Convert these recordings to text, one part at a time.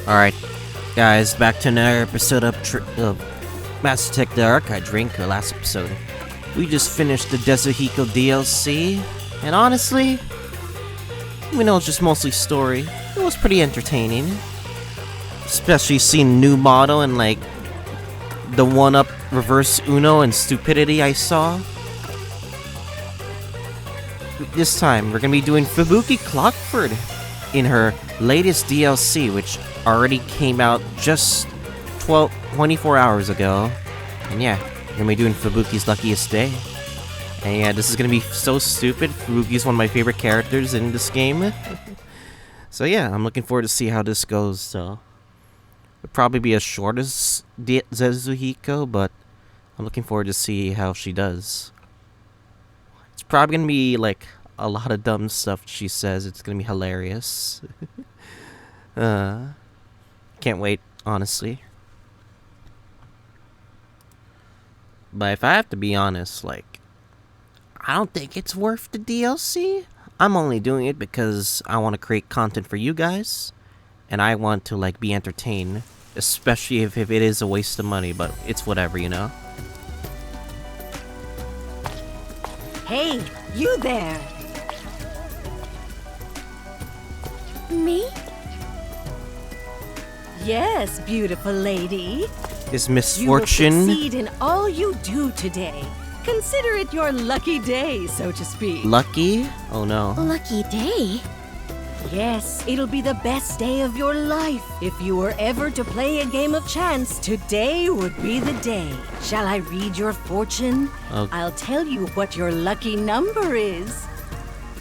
Alright, guys, back to another episode of Mass Attack the Archive Drink, the last episode. We just finished the Desuhiko DLC, and honestly, even though it's just mostly story, it was pretty entertaining. Especially seeing new model and like the one-up reverse Uno and stupidity I saw. This time, we're gonna be doing Fubuki Clockford in her latest DLC, which already came out just 24 hours ago. And yeah, we're gonna be doing Fubuki's Luckiest Day. And yeah, this is gonna be so stupid. Fubuki's one of my favorite characters in this game. So yeah, I'm looking forward to see how this goes. So it'll probably be as short as Desuhiko, but I'm looking forward to see how she does. It's probably gonna be like a lot of dumb stuff she says. It's gonna be hilarious. Can't wait, honestly. But if I have to be honest, like, I don't think it's worth the DLC. I'm only doing it because I want to create content for you guys, and I want to like be entertained, especially if it is a waste of money. But it's whatever, you know. Hey, you there! Me? Yes, beautiful lady. Is You will misfortune? succeed in all you do today. Consider it your lucky day, so to speak. Lucky? Oh no. Lucky day? Yes, it'll be the best day of your life. If you were ever to play a game of chance, today would be the day. Shall I read your fortune? Okay. I'll tell you what your lucky number is.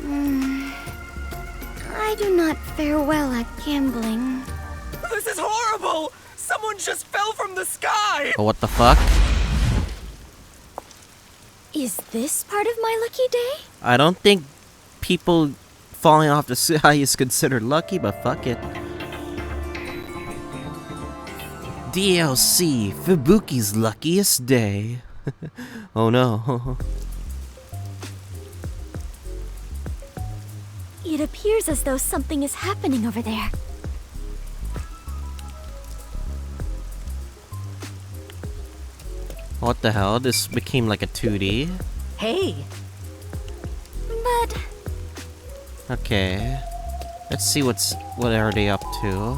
I do not fare well at gambling. This is horrible! Someone just fell from the sky! Oh, what the fuck? Is this part of my lucky day? I don't think people falling off the sky is considered lucky, but fuck it. DLC, Fubuki's Luckiest Day. Oh no. It appears as though something is happening over there. What the hell? This became like a 2D. Hey, But Okay. Let's see what are they up to.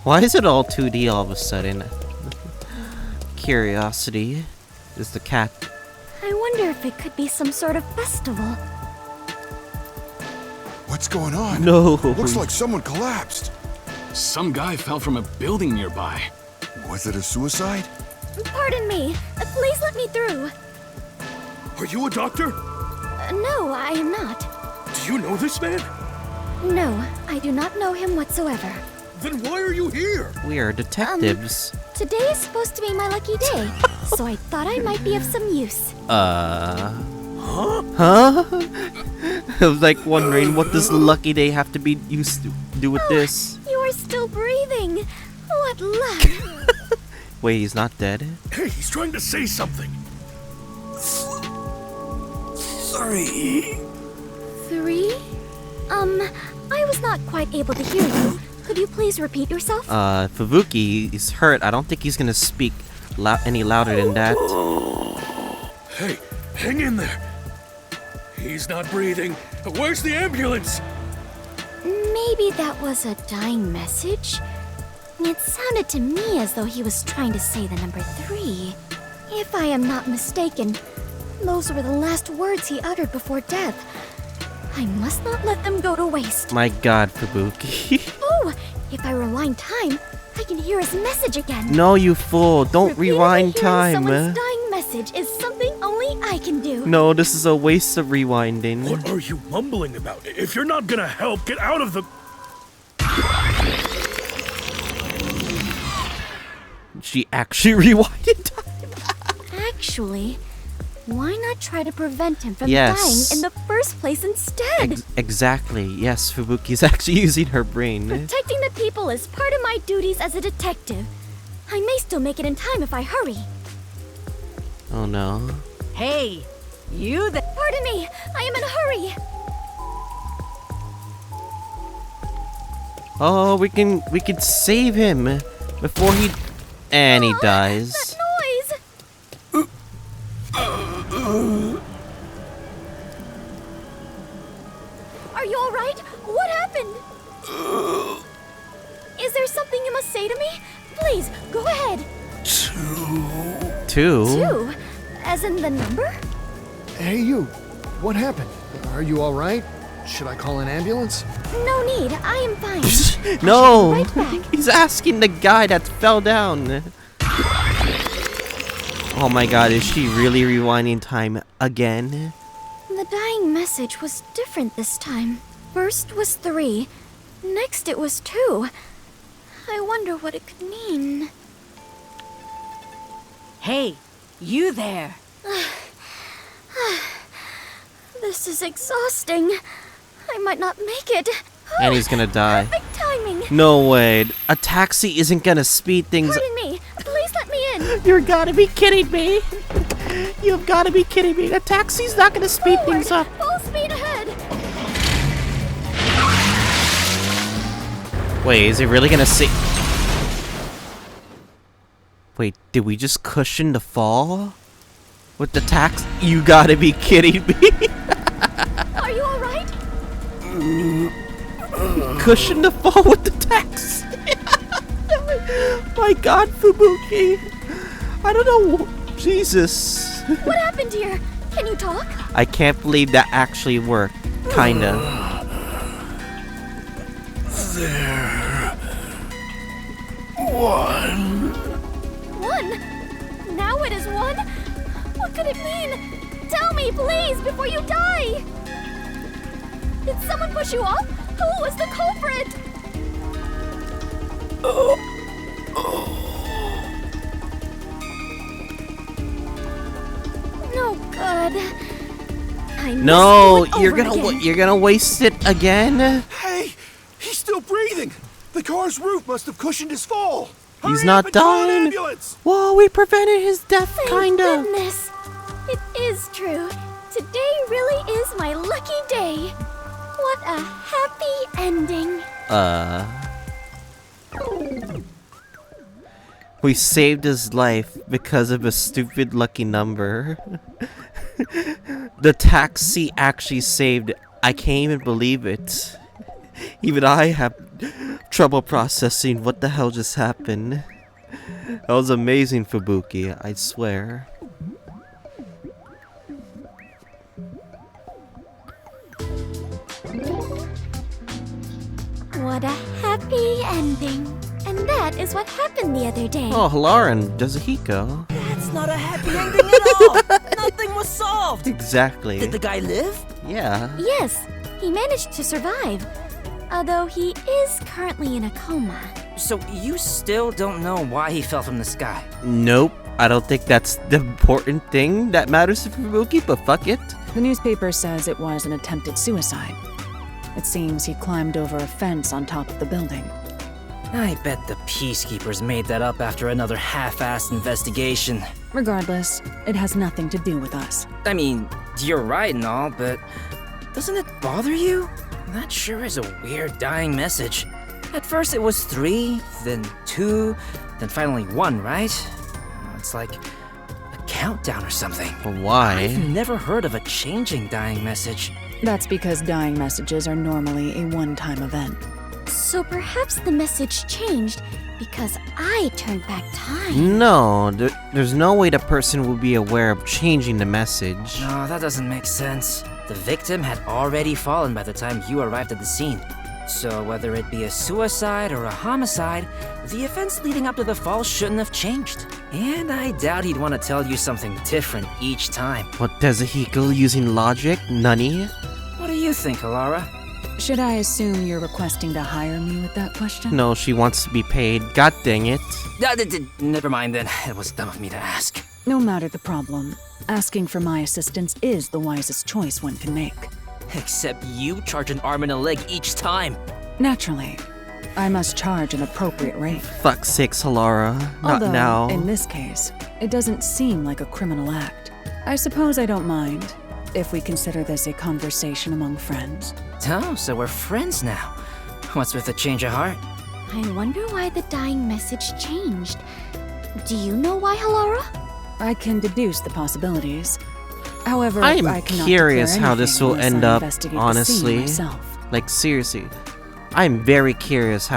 Why is it all 2D all of a sudden? Curiosity. Is the cat. I wonder if it could be some sort of festival. What's going on? No. Looks like someone collapsed. Some guy fell from a building nearby. Was it a suicide? Pardon me. Please let me through. Are you a doctor? No, I am not. Do you know this man? No, I do not know him whatsoever. Then why are you here? We are detectives. Today is supposed to be my lucky day, so I thought I might be of some use. Huh? I was like wondering what does lucky day have to be used to do with this. You are still breathing. What luck. Wait, he's not dead? Hey, he's trying to say something. 3. 3? I was not quite able to hear you. Could you please repeat yourself? Fubuki is hurt. I don't think he's gonna speak any louder than that. Hey, hang in there. He's not breathing. Where's the ambulance? Maybe that was a dying message? It sounded to me as though he was trying to say the number 3. If I am not mistaken, those were the last words he uttered before death. I must not let them go to waste. My god, Fubuki. Oh, if I rewind time, I can hear his message again. No, you fool. Don't rewind Repeatedly hearing time. Someone's dying message is something only I can do. No, this is a waste of rewinding. What are you mumbling about? If you're not gonna help, get out of the... She actually rewinded time. Actually, why not try to prevent him from Yes. dying in the first place instead? Exactly. Yes, Fubuki's actually using her brain. Protecting the people is part of my duties as a detective. I may still make it in time if I hurry. Oh no. hey, you there. Pardon me, I am in a hurry. Oh, we can save him before he dies. That noise! Are you alright? What happened? Is there something you must say to me? Please, go ahead. 2? 2? As in the number? Hey, you. What happened? Are you all right? Should I call an ambulance? No need, I am fine. No! Right back. He's asking the guy that fell down. Oh my god, is she really rewinding time again? The dying message was different this time. First was 3, next it was 2. I wonder what it could mean. Hey, you there. This is exhausting. I might not make it. And he's gonna die. Perfect timing. No way. A taxi isn't gonna speed things. Pardon me. Please let me in. You're gotta be kidding me. You've gotta be kidding me. A taxi's not gonna speed things up. Full speed ahead. Wait, is it really gonna see? Wait, did we just cushion the fall? With the tax? You gotta be kidding me. Are you alright? Cushion the fall with the tax. My god, Fubuki. I don't know. Jesus. What happened here? Can you talk? I can't believe that actually worked. Kinda. There. 1. 1? Now it is 1? What could it mean? Tell me, please, before you die! Did someone push you off? Who was the culprit? No good. I must No, do it you're over gonna again. you're gonna waste it again. Hey, he's still breathing. The car's roof must have cushioned his fall. He's Hurry not up and call an dying. ambulance. Whoa, we prevented his death, Thank kinda. goodness. It is true. Today really is my lucky day. What a happy ending. We saved his life because of a stupid lucky number. The taxi actually saved. I can't even believe it. Even I have trouble processing what the hell just happened. That was amazing, Fubuki, I swear. What a happy ending. And that is what happened the other day. Oh, Lauren, Kazuhiko. That's not a happy ending at all. Nothing was solved. Exactly. Did the guy live? Yeah. Yes, he managed to survive. Although he is currently in a coma. So you still don't know why he fell from the sky? Nope. I don't think that's the important thing that matters to Fubuki, but fuck it. The newspaper says it was an attempted suicide. It seems he climbed over a fence on top of the building. I bet the peacekeepers made that up after another half-assed investigation. Regardless, it has nothing to do with us. I mean, you're right and all, but doesn't it bother you? That sure is a weird dying message. At first it was 3, then 2, then finally 1, right? It's like a countdown or something. But why? I've never heard of a changing dying message. That's because dying messages are normally a one-time event. So perhaps the message changed because I turned back time. No, there's no way the person will be aware of changing the message. No, that doesn't make sense. The victim had already fallen by the time you arrived at the scene. So whether it be a suicide or a homicide, the events leading up to the fall shouldn't have changed. And I doubt he'd want to tell you something different each time. What, Kazuhiko using logic? Nani? What do you think, Alara? Should I assume you're requesting to hire me with that question? No, she wants to be paid. God dang it. Never mind then. It was dumb of me to ask. No matter the problem, asking for my assistance is the wisest choice one can make. Except you charge an arm and a leg each time. Naturally, I must charge an appropriate rate. Fuck sakes, Halara. Not Although, now. in this case, it doesn't seem like a criminal act. I suppose I don't mind, if we consider this a conversation among friends. Oh, so we're friends now. What's with the change of heart? I wonder why the dying message changed. Do you know why, Halara? I can deduce the possibilities. However, I am cannot curious declare how this anything will unless end I up, investigate honestly. the scene myself. Like, seriously. I'm very curious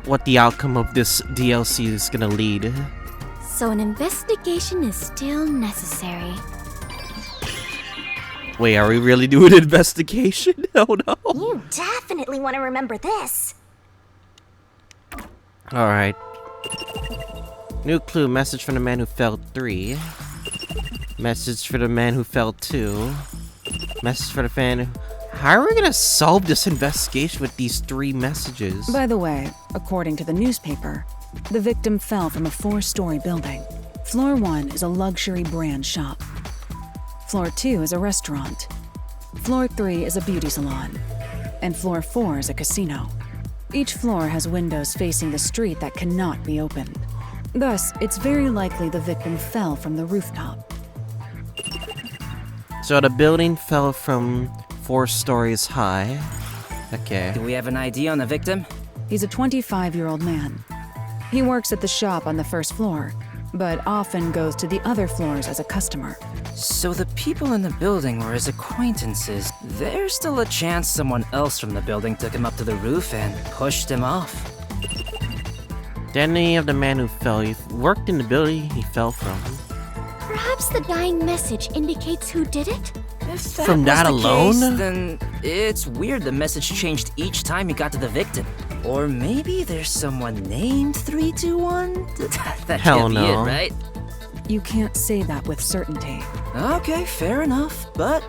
what the outcome of this DLC is gonna lead. So an investigation is still necessary. Wait, are we really doing an investigation? Oh no. You definitely want to remember this. Alright. New clue, message from the man who fell 3. Message for the man who fell 2. Message for the fan who... How are we gonna solve this investigation with these 3 messages? By the way, according to the newspaper, the victim fell from a 4-story building. Floor 1 is a luxury brand shop. Floor 2 is a restaurant. Floor 3 is a beauty salon. And floor 4 is a casino. Each floor has windows facing the street that cannot be opened. Thus, it's very likely the victim fell from the rooftop. So the building fell from 4 stories high. Okay. Do we have an idea on the victim? He's a 25-year-old man. He works at the shop on the 1st floor, but often goes to the other floors as a customer. So the people in the building were his acquaintances. There's still a chance someone else from the building took him up to the roof and pushed him off. Identity of the man who fell. He worked in the building he fell from. Perhaps the dying message indicates who did it? If that From was that the alone? case, then it's weird the message changed each time he got to the victim. Or maybe there's someone named 321? That Hell can't be no. it, right? You can't say that with certainty. Okay, fair enough, but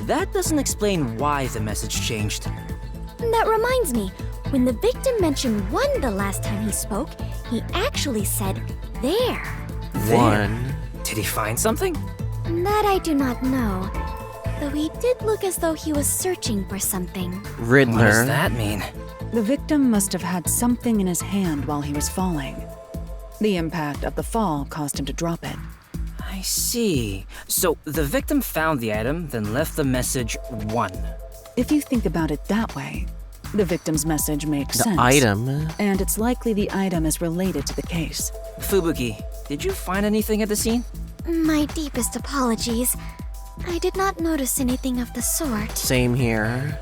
that doesn't explain why the message changed. That reminds me, when the victim mentioned 1 the last time he spoke, he actually said there. 1. Did he find something? That I do not know. Though he did look as though he was searching for something. Riddler. What does that mean? The victim must have had something in his hand while he was falling. The impact of the fall caused him to drop it. I see. So the victim found the item, then left the message 1. If you think about it that way, the victim's message makes The sense. item. And it's likely the item is related to the case. Fubuki, did you find anything at the scene? My deepest apologies. I did not notice anything of the sort. Same here.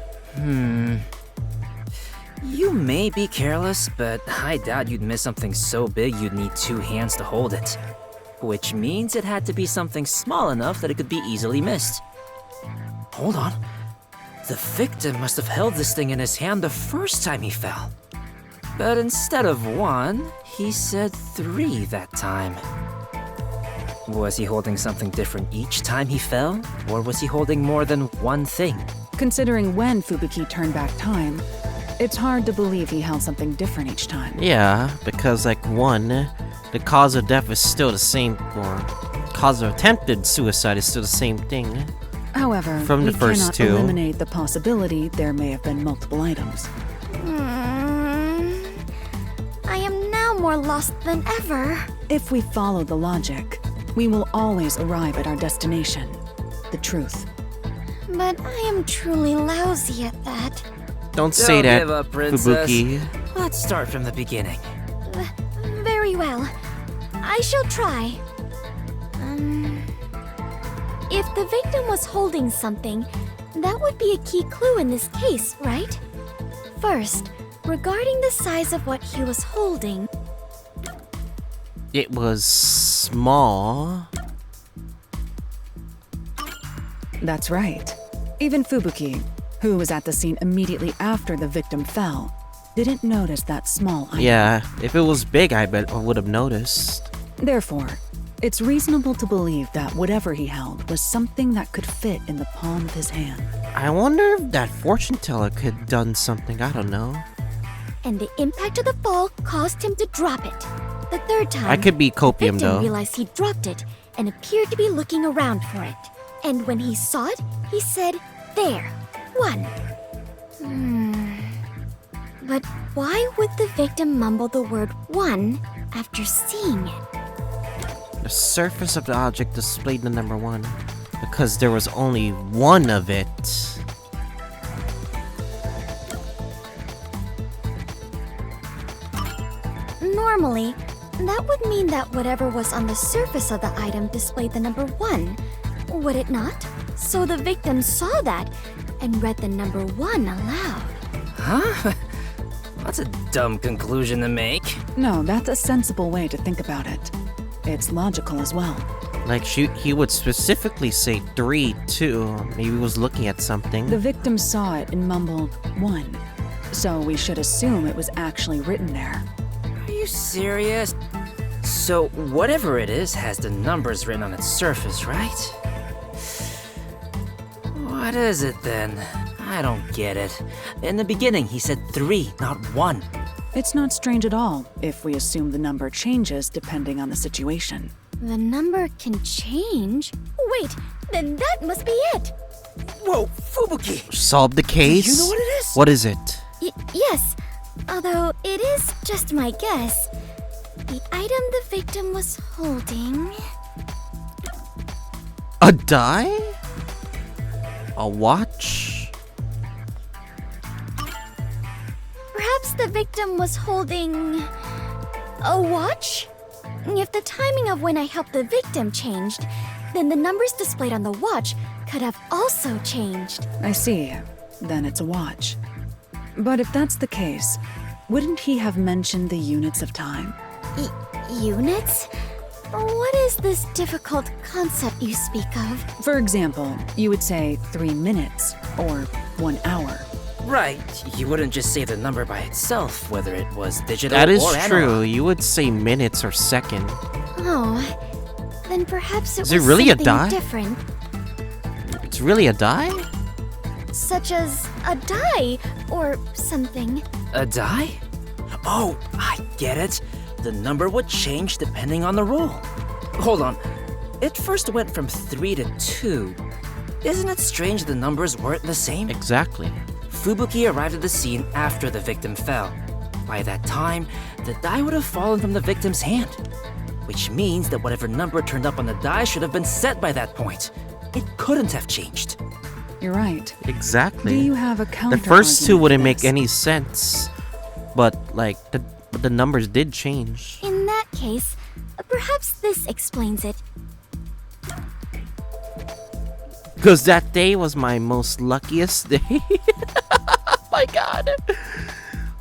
You may be careless, but I doubt you'd miss something so big you'd need 2 hands to hold it. Which means it had to be something small enough that it could be easily missed. Hold on. The victim must have held this thing in his hand the first time he fell. But instead of 1, he said 3 that time. Was he holding something different each time he fell? Or was he holding more than 1 thing? Considering when Fubuki turned back time, it's hard to believe he held something different each time. Yeah, because like 1, the cause of death is still the same, or cause of attempted suicide is still the same thing. However, From the we first cannot 2. eliminate the possibility there may have been multiple items. I am now more lost than ever. If we follow the logic, we will always arrive at our destination, the truth. But I am truly lousy at that. Don't say Don't that, give up, princess. Fubuki. Let's start from the beginning. Very well. I shall try. If the victim was holding something, that would be a key clue in this case, right? First, regarding the size of what he was holding, It was small. That's right. Even Fubuki, who was at the scene immediately after the victim fell, didn't notice that small item. Yeah, if it was big, I bet I would have noticed. Therefore, it's reasonable to believe that whatever he held was something that could fit in the palm of his hand. I wonder if that fortune teller could have done something, I don't know. and the impact of the fall caused him to drop it. The 3rd time, I could be copium the victim though. realized he dropped it and appeared to be looking around for it. And when he saw it, he said, "There, 1." But why would the victim mumble the word 1 after seeing it? The surface of the object displayed the number 1 because there was only 1 of it. Normally, that would mean that whatever was on the surface of the item displayed the number 1, would it not? So the victim saw that and read the number 1 aloud. Huh? That's a dumb conclusion to make. No, that's a sensible way to think about it. It's logical as well. Like, he would specifically say 3, too. Maybe he was looking at something. The victim saw it and mumbled 1. So we should assume it was actually written there. Are you serious? So whatever it is has the numbers written on its surface, right? What is it then? I don't get it. In the beginning, he said 3, not 1. It's not strange at all if we assume the number changes depending on the situation. The number can change? Wait, then that must be it! Whoa, Fubuki! Solve the case? You know what it is? What is it? Yes, although it is just my guess. The item the victim was holding... A die? A watch? Perhaps the victim was holding... a watch? If the timing of when I helped the victim changed, then the numbers displayed on the watch could have also changed. I see. Then it's a watch. But if that's the case, wouldn't he have mentioned the units of time? Units? What is this difficult concept you speak of? For example, you would say 3 minutes or 1 hour. Right, you wouldn't just say the number by itself, whether it was digital That is or true. analog. You would say minutes or second. Oh, then perhaps it Is was it really a something die? different, It's really a die? such as a die or something. A die? Oh, I get it. The number would change depending on the roll. Hold on. It first went from 3 to 2. Isn't it strange the numbers weren't the same? Exactly. Fubuki arrived at the scene after the victim fell. By that time, the die would have fallen from the victim's hand. Which means that whatever number turned up on the die should have been set by that point. It couldn't have changed. You're right. Exactly. Do you have a counter? The first two argument wouldn't for make this? any sense. But, like, the numbers did change. In that case, perhaps this explains it. Because that day was my most luckiest day. Oh my god.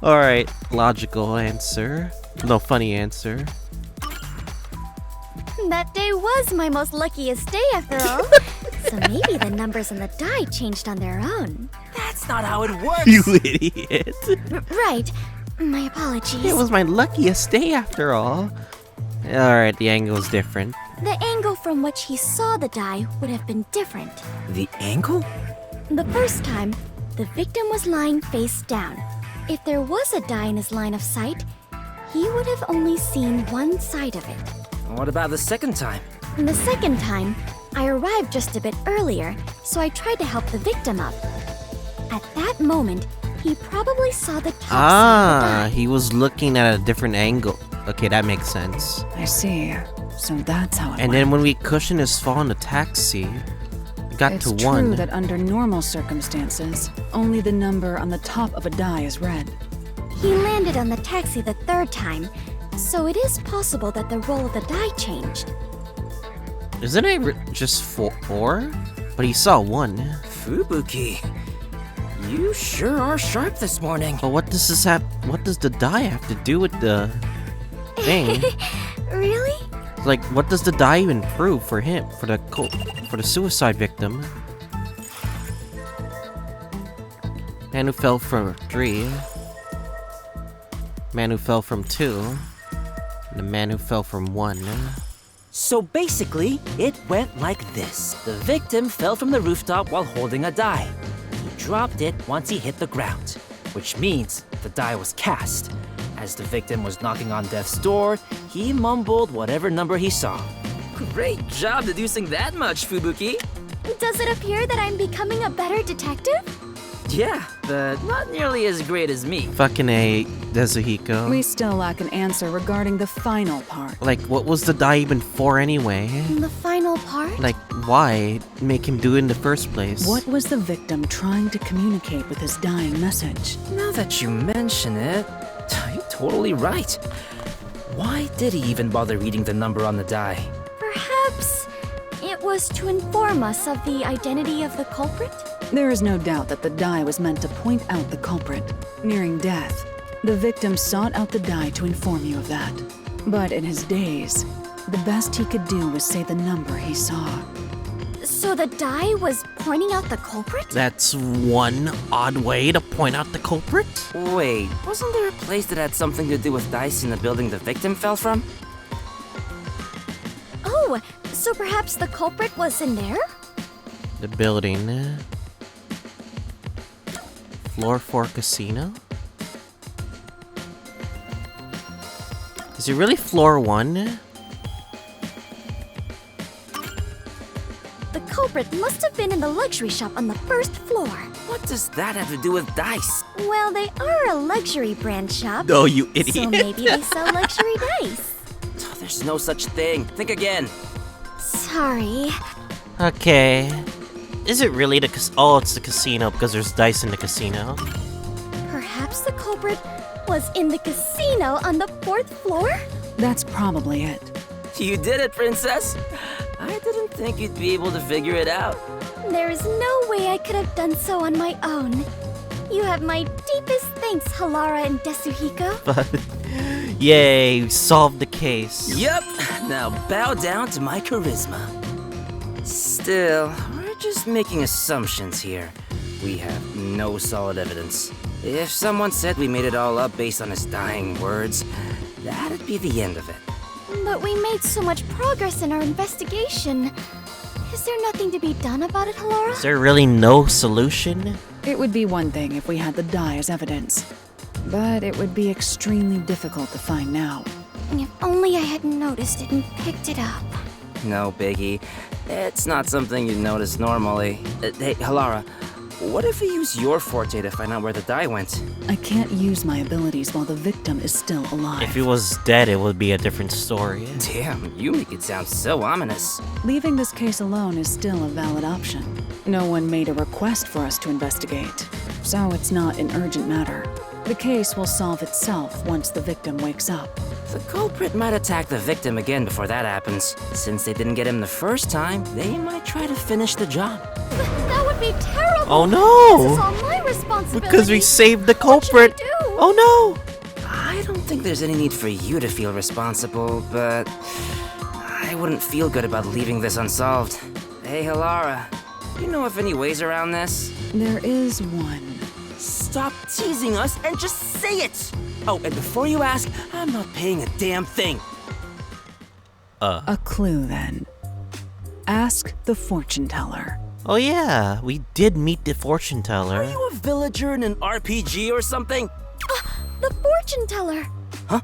Alright, logical answer. No, funny answer. That day was my most luckiest day after all. So maybe the numbers on the die changed on their own. That's not how it works! You idiot. Right. My apologies. It was my luckiest day after all. Alright, the angle's different. The angle from which he saw the die would have been different. The angle? The first time, the victim was lying face down. If there was a die in his line of sight, he would have only seen one side of it. What about the second time? The second time, I arrived just a bit earlier, so I tried to help the victim up. At that moment, he probably saw the top side of the die. He was looking at a different angle. Okay, that makes sense. I see. So that's how it And went. then when we cushioned his fall in the taxi, it got It's to true 1. that under normal circumstances, only the number on the top of a die is read. He landed on the taxi the third time, so it is possible that the roll of the die changed. Isn't it just 4? But he saw 1. Fubuki, you sure are sharp this morning. But what does this have? What does the die have to do with the thing? Really? Like, what does the die even prove for him? For the suicide victim? Man who fell from 3. Man who fell from 2. And the man who fell from 1. So basically, it went like this. The victim fell from the rooftop while holding a die. He dropped it once he hit the ground, which means the die was cast. As the victim was knocking on death's door, he mumbled whatever number he saw. Great job deducing that much, Fubuki. Does it appear that I'm becoming a better detective? Yeah, but not nearly as great as me. Fucking A, Dezuhiko. We still lack an answer regarding the final part. Like, what was the die even for anyway? The final part? Like, why make him do it in the first place? What was the victim trying to communicate with his dying message? Now that you mention it, you're totally right. Why did he even bother reading the number on the die? Perhaps it was to inform us of the identity of the culprit? There is no doubt that the die was meant to point out the culprit. Nearing death, the victim sought out the die to inform you of that. But in his daze, the best he could do was say the number he saw. So the die was pointing out the culprit? That's one odd way to point out the culprit. Wait, wasn't there a place that had something to do with dice in the building the victim fell from? Oh, so perhaps the culprit was in there? The building. Floor 4 casino? Is it really floor 1? The culprit must have been in the luxury shop on the first floor. What does that have to do with dice? Well, they are a luxury brand shop. No, you idiot. So maybe they sell luxury dice. Oh, there's no such thing. Think again. Sorry. Okay. Is it really the oh, it's the casino because there's dice in the casino. Perhaps the culprit was in the casino on the fourth floor? That's probably it. You did it, Princess. I didn't think you'd be able to figure it out. There is no way I could have done so on my own. You have my deepest thanks, Halara and Desuhiko. But yay, we solved the case. Yep. Now bow down to my charisma. Still, we're just making assumptions here. We have no solid evidence. If someone said we made it all up based on his dying words, that'd be the end of it. But we made so much progress in our investigation. Is there nothing to be done about it, Halara? Is there really no solution? It would be one thing if we had the die as evidence, but it would be extremely difficult to find now. If only I had noticed it and picked it up. No biggie. It's not something you'd notice normally. Hey, Halara, what if we use your forte to find out where the die went? I can't use my abilities while the victim is still alive. If he was dead, it would be a different story. Damn, you make it sound so ominous. Leaving this case alone is still a valid option. No one made a request for us to investigate, so it's not an urgent matter. The case will solve itself once the victim wakes up. The culprit might attack the victim again before that happens. Since they didn't get him the first time, they might try to finish the job. That would be terrible! Oh no! This is all my responsibility! Because we saved the What should I culprit! do? Oh no! I don't think there's any need for you to feel responsible, but I wouldn't feel good about leaving this unsolved. Hey, Halara, you know of any ways around this? There is one. Stop teasing us and just say it! Oh, and before you ask, I'm not paying a damn thing. A clue, then. Ask the fortune teller. Oh yeah, we did meet the fortune teller. Are you a villager in an RPG or something? The fortune teller! Huh?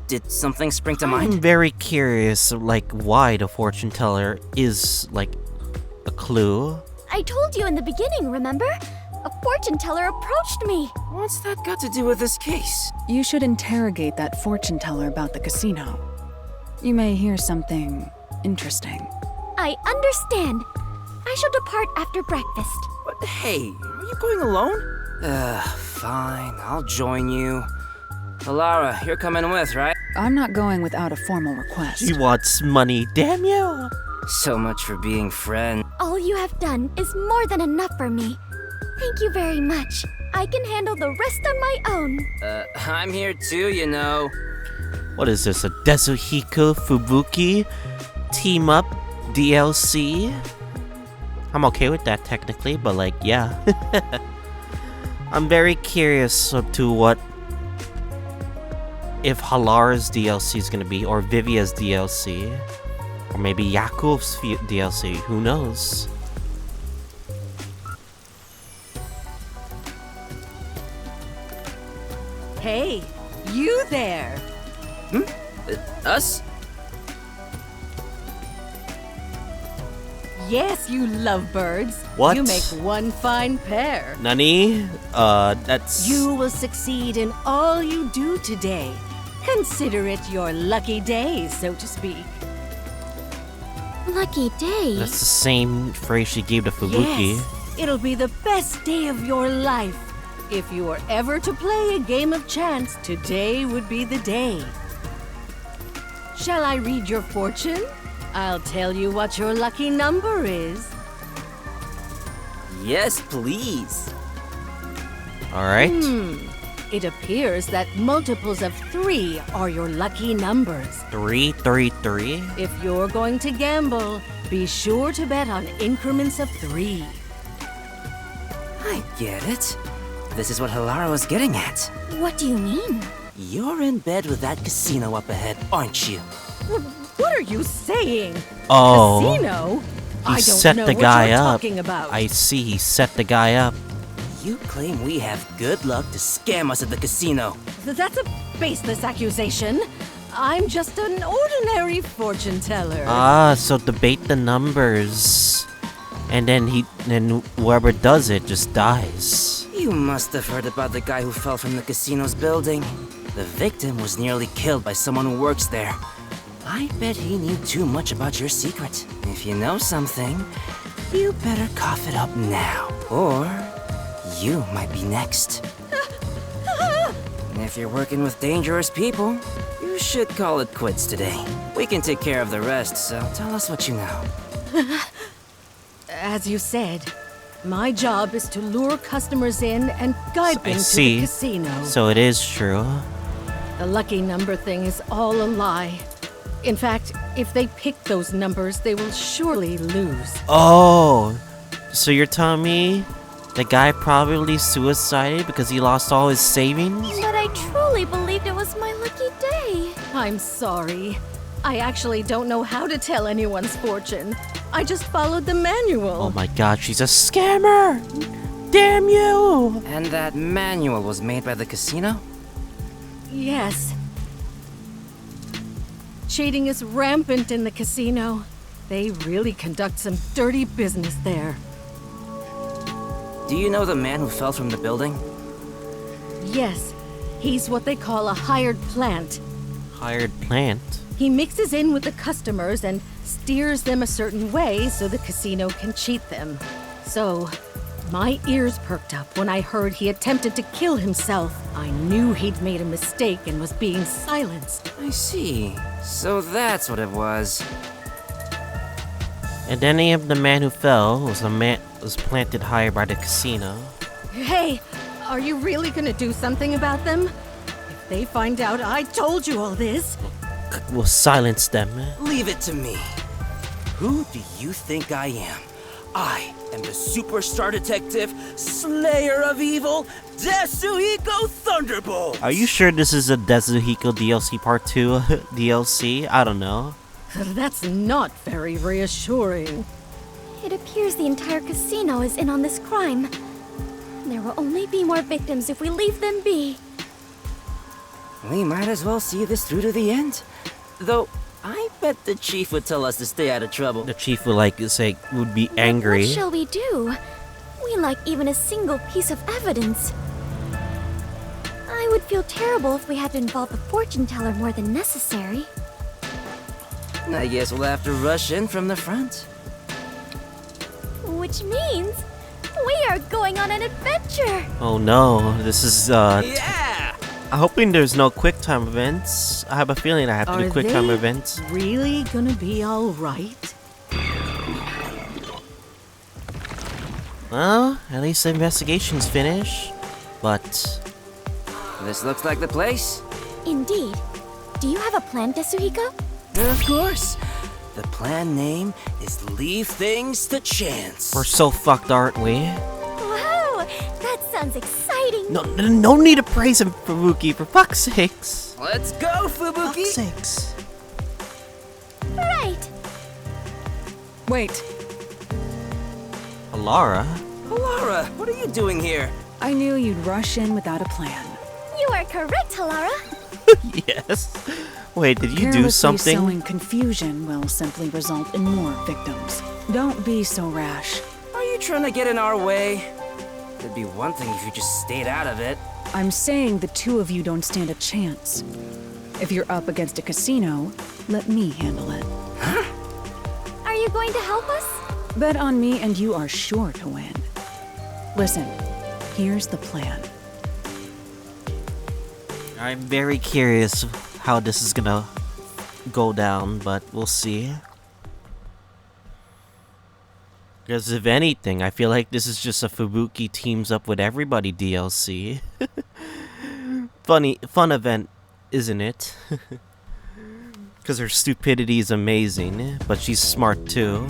Did something spring to I'm mind? very curious, like, why the fortune teller is, like, a clue. I told you in the beginning, remember? A fortune teller approached me. What's that got to do with this case? You should interrogate that fortune teller about the casino. You may hear something interesting. I understand. I shall depart after breakfast. What? Hey, are you going alone? Fine, I'll join you. Halara, you're coming with, right? I'm not going without a formal request. She wants money, damn you! So much for being friends. All you have done is more than enough for me. Thank you very much. I can handle the rest on my own. I'm here too, you know. What is this, a Desuhiko Fubuki team up DLC? I'm okay with that technically, but like, yeah. I'm very curious to what if Halara's DLC is gonna be, or Vivia's DLC, or maybe Yakov's DLC, who knows? Hey, you there! Us? Yes, you lovebirds. What? You make one fine pair. Nani? That's... You will succeed in all you do today. Consider it your lucky day, so to speak. Lucky day? That's the same phrase she gave to Fubuki. Yes, it'll be the best day of your life. If you are ever to play a game of chance, today would be the day. Shall I read your fortune? I'll tell you what your lucky number is. Yes, please. Alright. It appears that multiples of 3 are your lucky numbers. 3, 3, 3. If you're going to gamble, be sure to bet on increments of 3. I get it. This is what Hilara was getting at. What do you mean? You're in bed with that casino up ahead, aren't you? What are you saying? Oh. Casino? I He don't set know the what guy you're up. talking about. I see, he set the guy up. You claim we have good luck to scam us at the casino. That's a baseless accusation. I'm just an ordinary fortune teller. Ah, so debate the numbers. And then whoever does it just dies. You must have heard about the guy who fell from the casino's building. The victim was nearly killed by someone who works there. I bet he knew too much about your secret. If you know something, you better cough it up now. Or you might be next. And if you're working with dangerous people, you should call it quits today. We can take care of the rest, so tell us what you know. As you said, my job is to lure customers in and guide I them to see. the casino. So it is true. The lucky number thing is all a lie. In fact, if they pick those numbers, they will surely lose. Oh, so you're telling me the guy probably suicided because he lost all his savings? But I truly believed it was my lucky day. I'm sorry. I actually don't know how to tell anyone's fortune. I just followed the manual. Oh my god, she's a scammer! Damn you! And that manual was made by the casino? Yes. Cheating is rampant in the casino. They really conduct some dirty business there. Do you know the man who fell from the building? Yes, he's what they call a hired plant. Hired plant? He mixes in with the customers and steers them a certain way so the casino can cheat them. So, my ears perked up when I heard he attempted to kill himself. I knew he'd made a mistake and was being silenced. I see. So that's what it was. And any of the man who fell was planted higher by the casino. Hey, are you really gonna do something about them? If they find out I told you all this, We'll silence them. Leave it to me. Who do you think I am? I am the superstar detective, slayer of evil, Tetsuhiko Thunderbolt! Are you sure this is a Tetsuhiko DLC Part 2 DLC? I don't know. that's not very reassuring. It appears the entire casino is in on this crime. There will only be more victims if we leave them be. We might as well see this through to the end. Though, I bet the chief would tell us to stay out of trouble. The chief would be But angry. what shall we do? We lack even a single piece of evidence. I would feel terrible if we had to involve the fortune teller more than necessary. I guess we'll have to rush in from the front. Which means we are going on an adventure. Oh no, this is Yeah! I'm hoping there's no quick time events. I have a feeling I have to do quick time events. Really gonna be all right? Well, at least the investigation's finished. But This looks like the place. Indeed. Do you have a plan, Tetsuhiko? Of course. The plan name is Leave Things to Chance. we're so fucked, aren't we? Wow, that sounds exciting. No need to praise him, Fubuki, for fuck's sakes. Let's go, Fubuki! Fuck's sakes. Right. Wait, Alara? Laura, what are you doing here? I knew you'd rush in without a plan. You are correct, Hilara. Yes. Wait, did you do Carelessly something? sowing confusion will simply result in more victims. Don't be so rash. Are you trying to get in our way? It'd be one thing if you just stayed out of it. I'm saying the two of you don't stand a chance. If you're up against a casino, let me handle it. Are you going to help us? Bet on me and you are sure to win. Listen, here's the plan. I'm very curious how this is gonna go down, but we'll see. Because if anything, I feel like this is just a Fubuki teams up with everybody DLC. Fun event, isn't it? Because her stupidity is amazing, but she's smart too.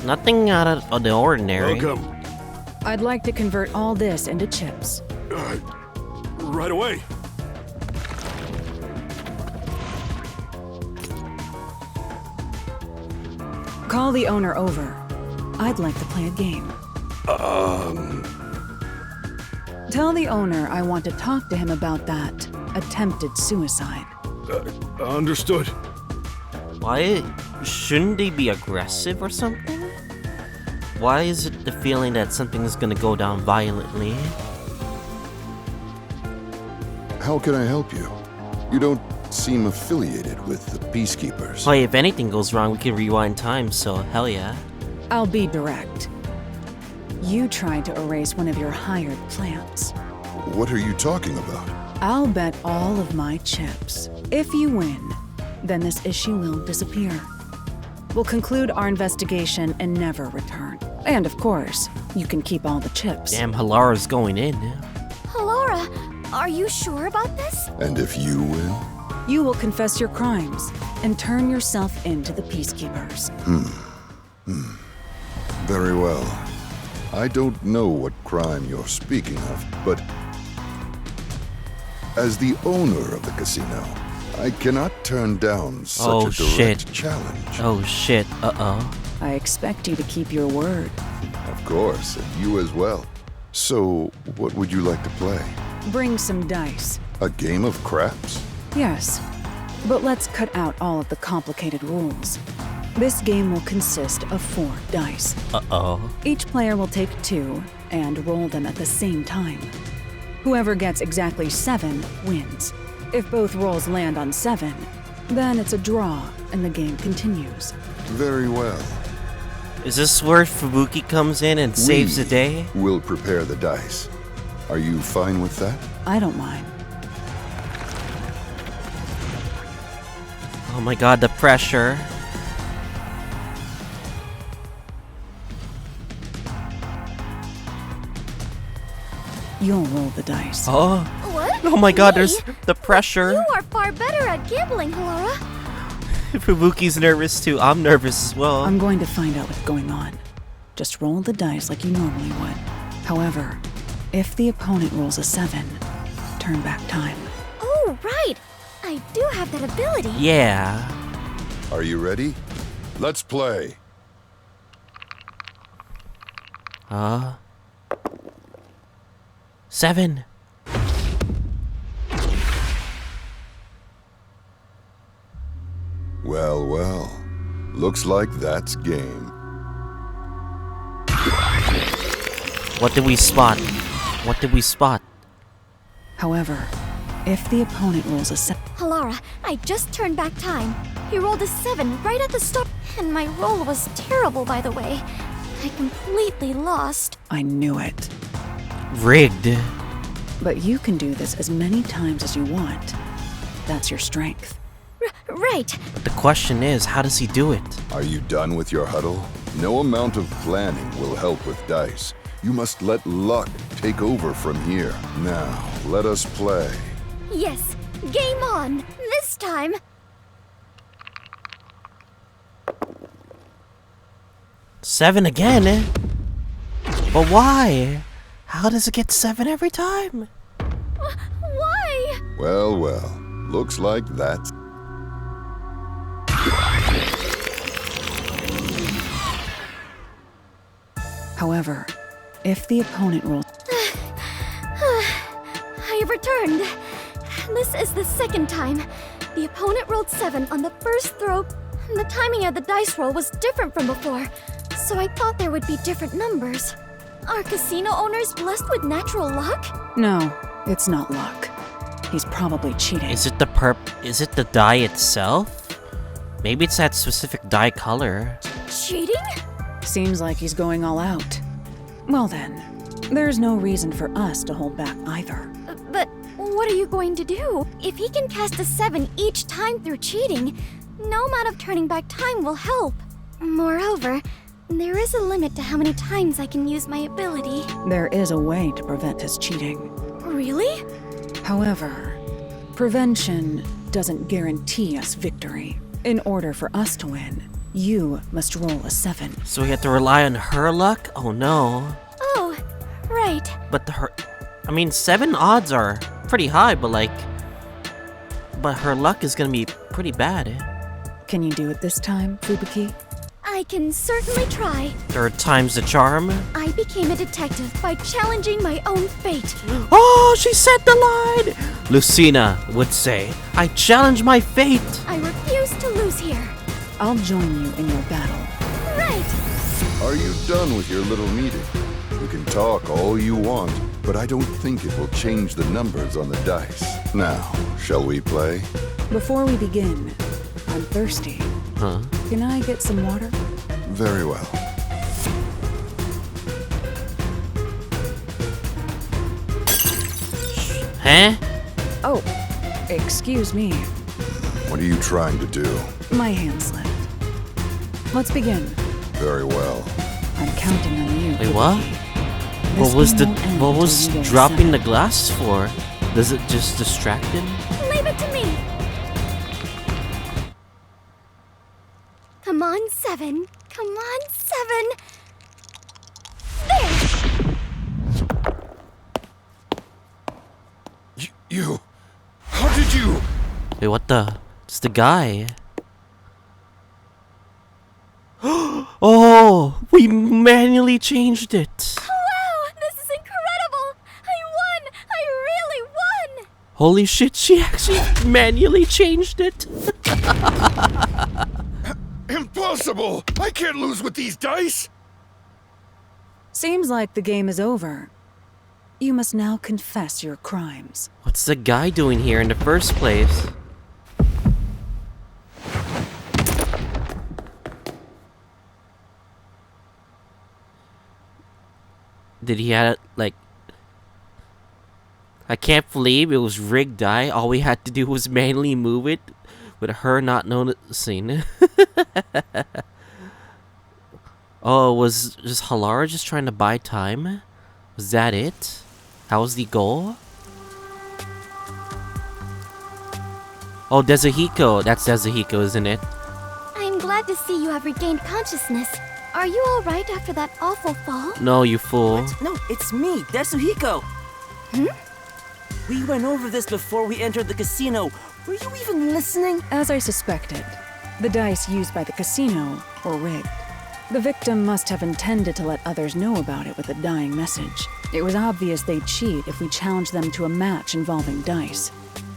Nothing out of the ordinary. Welcome. I'd like to convert all this into chips. Right away. Call the owner over. I'd like to play a game. Tell the owner I want to talk to him about that attempted suicide. Understood. Why shouldn't they be aggressive or something? Why is it the feeling that something's gonna go down violently? How can I help you? You don't seem affiliated with the Peacekeepers. Hey, if anything goes wrong, we can rewind time, so hell yeah. I'll be direct. You tried to erase one of your hired plants. What are you talking about? I'll bet all of my chips. If you win, then this issue will disappear. We'll conclude our investigation and never return. And of course, you can keep all the chips. Damn, Halara's going in. Halora, are you sure about this? And if you win? You will confess your crimes and turn yourself into the Peacekeepers. Very well. I don't know what crime you're speaking of, but as the owner of the casino, I cannot turn down such a direct challenge. Oh shit, uh-oh. I expect you to keep your word. Of course, and you as well. So, what would you like to play? Bring some dice. A game of craps? Yes, but let's cut out all of the complicated rules. This game will consist of 4 dice. Uh-oh. Each player will take 2 and roll them at the same time. Whoever gets exactly 7 wins. If both rolls land on 7, then it's a draw and the game continues. Very well. Is this where Fubuki comes in and saves the day? We'll prepare the dice. Are you fine with that? I don't mind. Oh my god, the pressure. You'll roll the dice. Oh. What? Oh my god, Me? there's the pressure. You are far better at gambling, Halora. Fubuki's nervous too. I'm nervous as well. I'm going to find out what's going on. Just roll the dice like you normally would. However, if the opponent rolls a 7, turn back time. Oh, right. I do have that ability. Yeah. Are you ready? Let's play. 7. Well, well. Looks like that's game. What did we spot? What did we spot? However, if the opponent rolls a 7, Halora, I just turned back time. He rolled a 7 right at the start, and my roll was terrible, by the way. I completely lost. I knew it. Rigged. But you can do this as many times as you want. That's your strength. Right. But the question is, how does he do it? Are you done with your huddle? No amount of planning will help with dice. You must let luck take over from here. Now, let us play. Yes. Game on. This time. 7 again? But why? How does it get 7 every time? Why? Well, well. Looks like that's... However, if the opponent rolls... I have returned. This is the second time. The opponent rolled 7 on the first throw. The timing of the dice roll was different from before, so I thought there would be different numbers. Are casino owners blessed with natural luck? No, it's not luck. He's probably cheating. Is it the dye itself? Maybe it's that specific dye color. Cheating? Seems like he's going all out. Well then, there's no reason for us to hold back either. But what are you going to do? If he can cast a 7 each time through cheating, no amount of turning back time will help. Moreover, there is a limit to how many times I can use my ability. There is a way to prevent his cheating. Really? However, prevention doesn't guarantee us victory. In order for us to win, you must roll a 7. So we have to rely on her luck? Oh no. Oh, right. But 7 odds are pretty high, but her luck is gonna be pretty bad. Can you do it this time, Fubuki? I can certainly try. Third time's the charm. I became a detective by challenging my own fate. Oh, she said the line! Lucina would say, I challenge my fate. I refuse to lose here. I'll join you in your battle. Right. Are you done with your little meeting? You can talk all you want, but I don't think it will change the numbers on the dice. Now, shall we play? Before we begin, I'm thirsty. Huh? Can I get some water? Very well. Huh? Oh, excuse me. What are you trying to do? My hand slipped. Let's begin. Very well. I'm counting on you. Wait, what? Fubuki. What This was game won't end what until was you roll a dropping 7. the glass for? Does it just distract him? Leave it to me. Come on, 7. Come on, 7. There. You... How did you... Wait, what the? It's the guy. Oh, we manually changed it. Wow, this is incredible. I won. I really won. Holy shit, she actually manually changed it. Impossible! I can't lose with these dice! Seems like the game is over. You must now confess your crimes. What's the guy doing here in the first place? Did he have I can't believe it was rigged die. All we had to do was manually move it with her not noticing. Oh, was just Halara just trying to buy time? Was that it? That was the goal? Oh, Dezuhiko. That's Dezuhiko, isn't it? I'm glad to see you have regained consciousness. Are you all right after that awful fall? No, you fool. No, it's me, Desuhiko. We went over this before we entered the casino. Were you even listening? As I suspected, the dice used by the casino were rigged. The victim must have intended to let others know about it with a dying message. It was obvious they'd cheat if we challenged them to a match involving dice.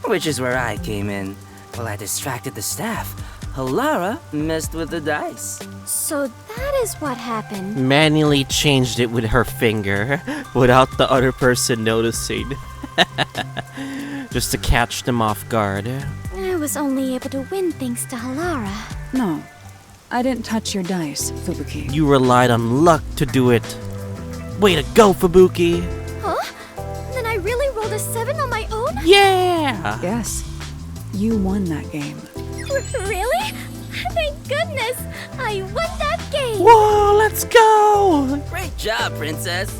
Which is where I came in. While I distracted the staff, Halara messed with the dice. So that is what happened. Manually changed it with her finger without the other person noticing. Just to catch them off guard. I was only able to win thanks to Halara. No, I didn't touch your dice, Fubuki. You relied on luck to do it. Way to go, Fubuki! Huh? Then I really rolled a 7 on my own? Yeah! Yes, you won that game. Really? Thank goodness! I won that game! Whoa, let's go! Great job, princess.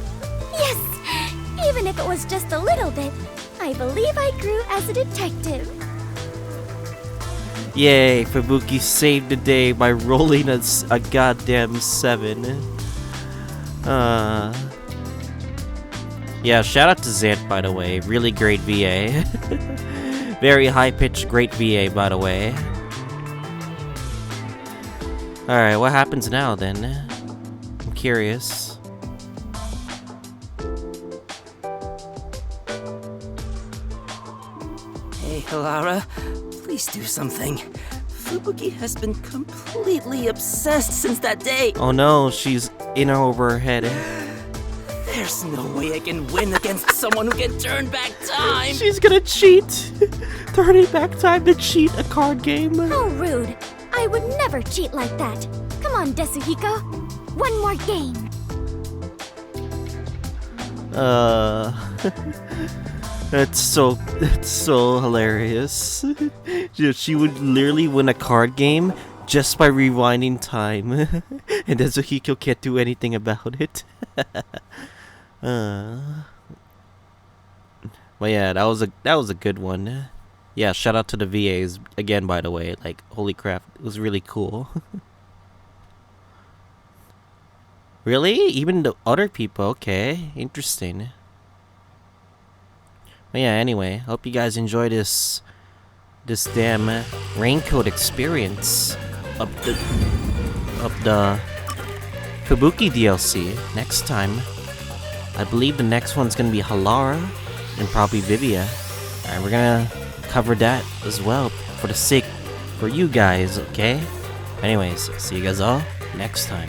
Yes! Even if it was just a little bit, I believe I grew as a detective. Yay, Fubuki saved the day by rolling a goddamn 7. Yeah, shout out to Zant, by the way. Really great VA. Very high-pitched, great VA, by the way. Alright, what happens now, then? I'm curious. Hey, Halara, please do something. Fubuki has been completely obsessed since that day. Oh no, she's in over her head. There's no way I can win against someone who can turn back time! She's gonna cheat! Turning back time to cheat a card game. How rude. I would never cheat like that. Come on, Desuhiko. One more game. That's so hilarious. She would literally win a card game just by rewinding time, and then Zuhiko can't do anything about it. But yeah, that was a good one. Yeah, shout out to the VAs again, by the way. Like, holy crap, it was really cool. Really? Even the other people? Okay, interesting. But yeah, anyway, hope you guys enjoy this damn raincoat experience of the Fubuki DLC. Next time, I believe the next one's gonna be Halara and probably Vivia. Alright, we're gonna cover that as well for the sake for you guys, okay? Anyways, see you guys all next time.